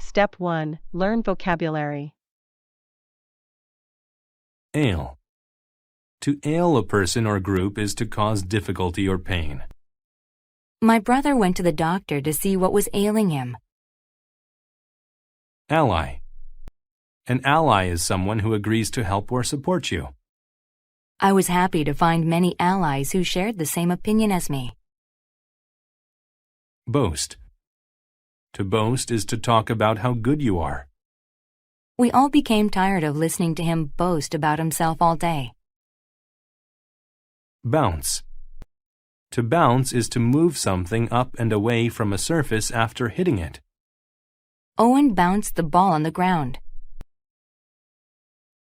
Step 1. Learn vocabulary. Ail. To ail a person or group is to cause difficulty or pain. My brother went to the doctor to see what was ailing him. Ally. An ally is someone who agrees to help or support you. I was happy to find many allies who shared the same opinion as me. Boast. To boast is to talk about how good you are. We all became tired of listening to him boast about himself all day. Bounce. To bounce is to move something up and away from a surface after hitting it. Owen bounced the ball on the ground.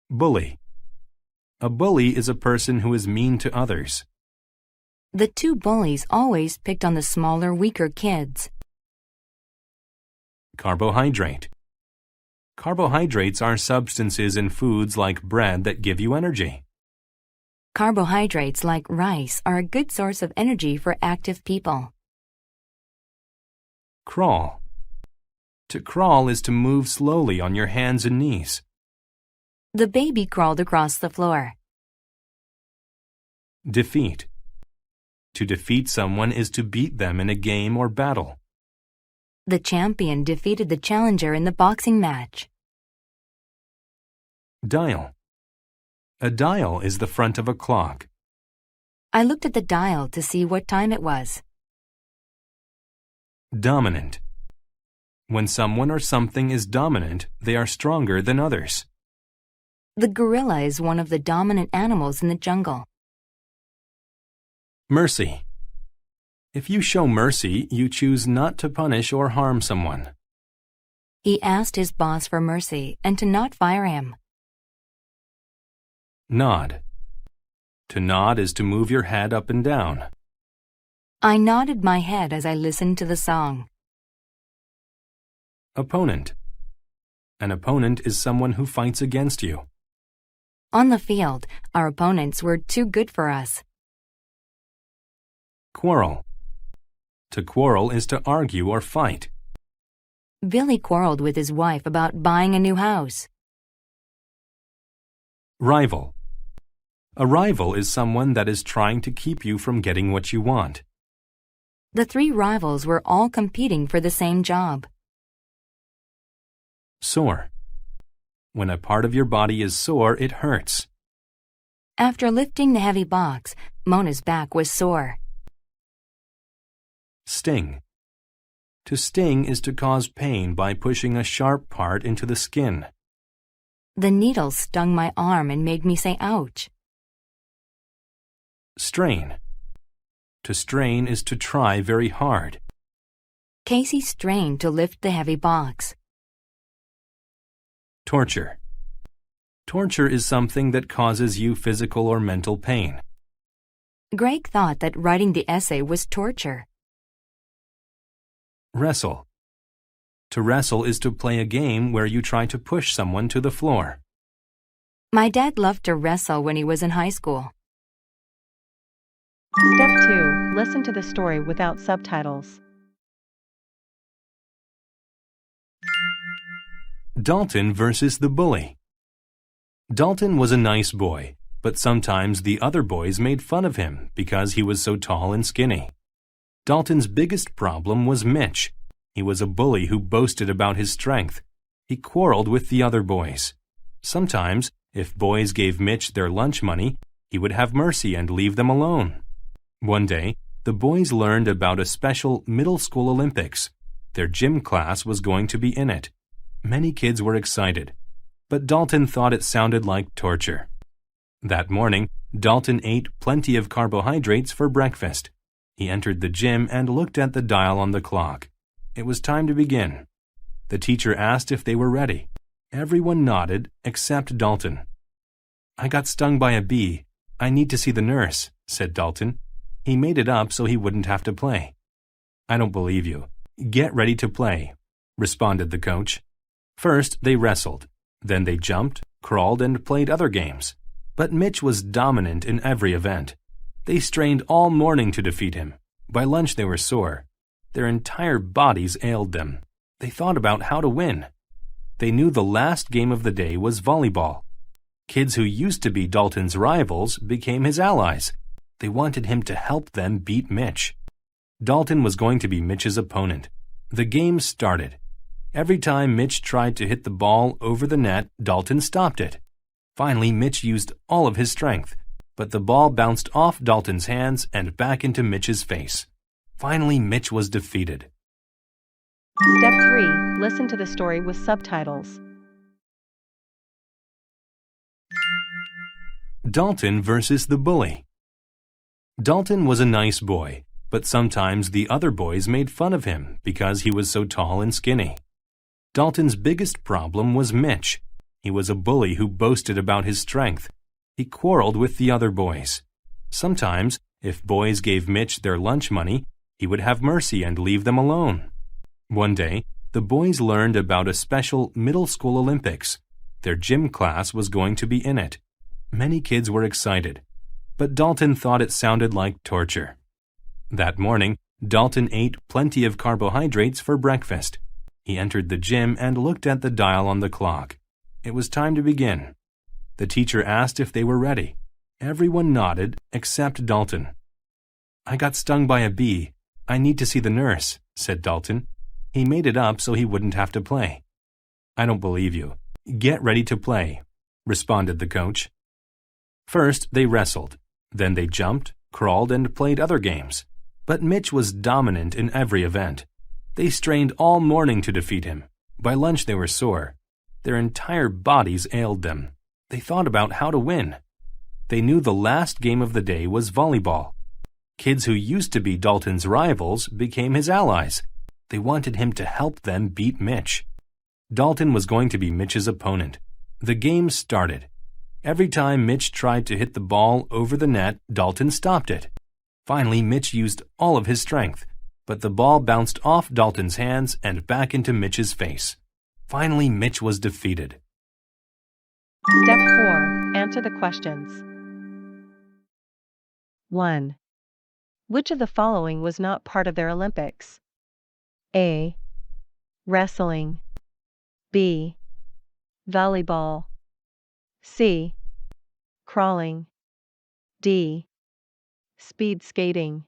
Bully. A bully is a person who is mean to others. The two bullies always picked on the smaller, weaker kids. Carbohydrate. Carbohydrates are substances in foods like bread that give you energy. Carbohydrates like rice are a good source of energy for active people. Crawl. To crawl is to move slowly on your hands and knees. The baby crawled across the floor. Defeat. To defeat someone is to beat them in a game or battle. The champion defeated the challenger in the boxing match. Dial. A dial is the front of a clock. I looked at the dial to see what time it was. Dominant. When someone or something is dominant, they are stronger than others. The gorilla is one of the dominant animals in the jungle. Mercy. If you show mercy, you choose not to punish or harm someone. He asked his boss for mercy and to not fire him. Nod. To nod is to move your head up and down. I nodded my head as I listened to the song. Opponent. An opponent is someone who fights against you. On the field, our opponents were too good for us. Quarrel. To quarrel is to argue or fight. Billy quarreled with his wife about buying a new house. Rival. A rival is someone that is trying to keep you from getting what you want. The three rivals were all competing for the same job. Sore. When a part of your body is sore, it hurts. After lifting the heavy box, Mona's back was sore. Sting. To sting is to cause pain by pushing a sharp part into the skin. The needle stung my arm and made me say ouch. Strain. To strain is to try very hard. Casey strained to lift the heavy box. Torture. Torture is something that causes you physical or mental pain. Greg thought that writing the essay was torture. Wrestle. To wrestle is to play a game where you try to push someone to the floor. My dad loved to wrestle when he was in high school. Step 2. Listen to the story without subtitles. Dalton versus the bully. Dalton was a nice boy, but sometimes the other boys made fun of him because he was so tall and skinny. Dalton's biggest problem was Mitch. He was a bully who boasted about his strength. He quarreled with the other boys. Sometimes, if boys gave Mitch their lunch money, he would have mercy and leave them alone. One day, the boys learned about a special middle school Olympics. Their gym class was going to be in it. Many kids were excited, but Dalton thought it sounded like torture. That morning, Dalton ate plenty of carbohydrates for breakfast. He entered the gym and looked at the dial on the clock. It was time to begin. The teacher asked if they were ready. Everyone nodded except Dalton. "I got stung by a bee. I need to see the nurse," said Dalton. He made it up so he wouldn't have to play. "I don't believe you. Get ready to play," responded the coach. First, they wrestled. Then they jumped, crawled, and played other games. But Mitch was dominant in every event. They strained all morning to defeat him. By lunch they were sore. Their entire bodies ailed them. They thought about how to win. They knew the last game of the day was volleyball. Kids who used to be Dalton's rivals became his allies. They wanted him to help them beat Mitch. Dalton was going to be Mitch's opponent. The game started. Every time Mitch tried to hit the ball over the net, Dalton stopped it. Finally, Mitch used all of his strength, but the ball bounced off Dalton's hands and back into Mitch's face. Finally, Mitch was defeated. Step 3. Listen to the story with subtitles. Dalton versus the bully. Dalton was a nice boy, but sometimes the other boys made fun of him because he was so tall and skinny. Dalton's biggest problem was Mitch. He was a bully who boasted about his strength. He quarreled with the other boys. Sometimes, if boys gave Mitch their lunch money, he would have mercy and leave them alone. One day, the boys learned about a special middle school Olympics. Their gym class was going to be in it. Many kids were excited, but Dalton thought it sounded like torture. That morning, Dalton ate plenty of carbohydrates for breakfast. He entered the gym and looked at the dial on the clock. It was time to begin. The teacher asked if they were ready. Everyone nodded except Dalton. "I got stung by a bee. I need to see the nurse," said Dalton. He made it up so he wouldn't have to play. "I don't believe you. Get ready to play," responded the coach. First, they wrestled. Then they jumped, crawled, and played other games. But Mitch was dominant in every event. They strained all morning to defeat him. By lunch they were sore. Their entire bodies ailed them. They thought about how to win. They knew the last game of the day was volleyball. Kids who used to be Dalton's rivals became his allies. They wanted him to help them beat Mitch. Dalton was going to be Mitch's opponent. The game started. Every time Mitch tried to hit the ball over the net, Dalton stopped it. Finally, Mitch used all of his strength, but the ball bounced off Dalton's hands and back into Mitch's face. Finally, Mitch was defeated. Step 4. Answer the questions. 1. Which of the following was not part of their Olympics? A. Wrestling. B. Volleyball. C. Crawling. D. Speed skating.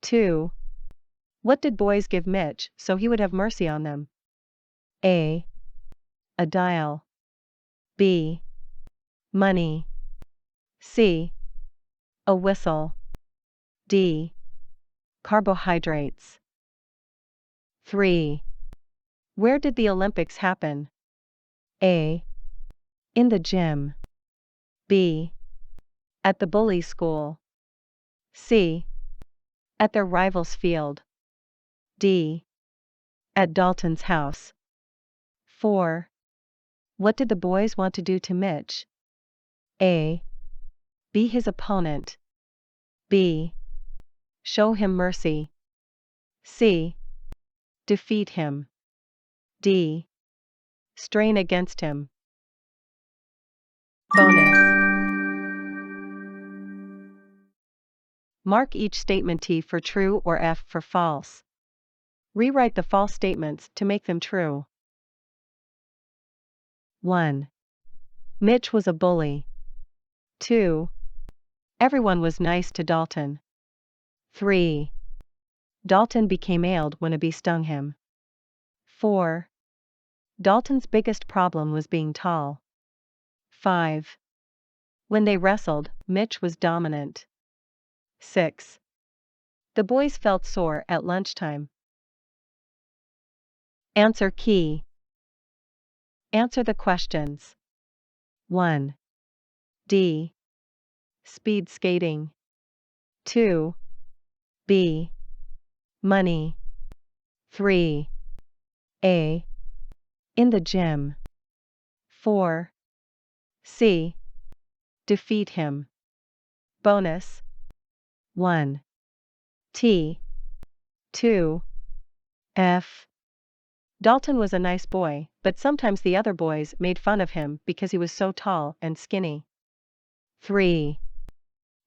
2. What did boys give Mitch so he would have mercy on them? A. A dial. B. Money. C. A whistle. D. Carbohydrates. 3. Where did the Olympics happen? A. In the gym. B. At the bully school. C. At their rival's field. D. At Dalton's house. 4. What did the boys want to do to Mitch? A. Be his opponent. B. Show him mercy. C. Defeat him. D. Strain against him. Bonus. Mark each statement T for true or F for false. Rewrite the false statements to make them true. 1. Mitch was a bully. 2. Everyone was nice to Dalton. 3. Dalton became ailed when a bee stung him. 4. Dalton's biggest problem was being tall. 5. When they wrestled, Mitch was dominant. 6. The boys felt sore at lunchtime. Answer key. Answer the questions. 1. D. Speed skating. 2. B. Money. 3. A. In the gym. 4. C. Defeat him. Bonus. 1. T. 2. F. Dalton was a nice boy, but sometimes the other boys made fun of him because he was so tall and skinny. 3.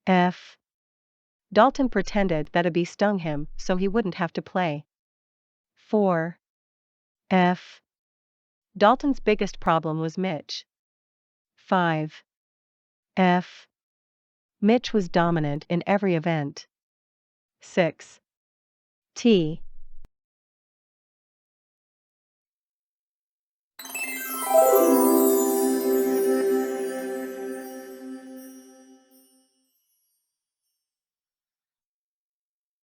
F. Dalton pretended that a bee stung him so he wouldn't have to play. 4. F. Dalton's biggest problem was Mitch. 5. F. Mitch was dominant in every event. 6. T.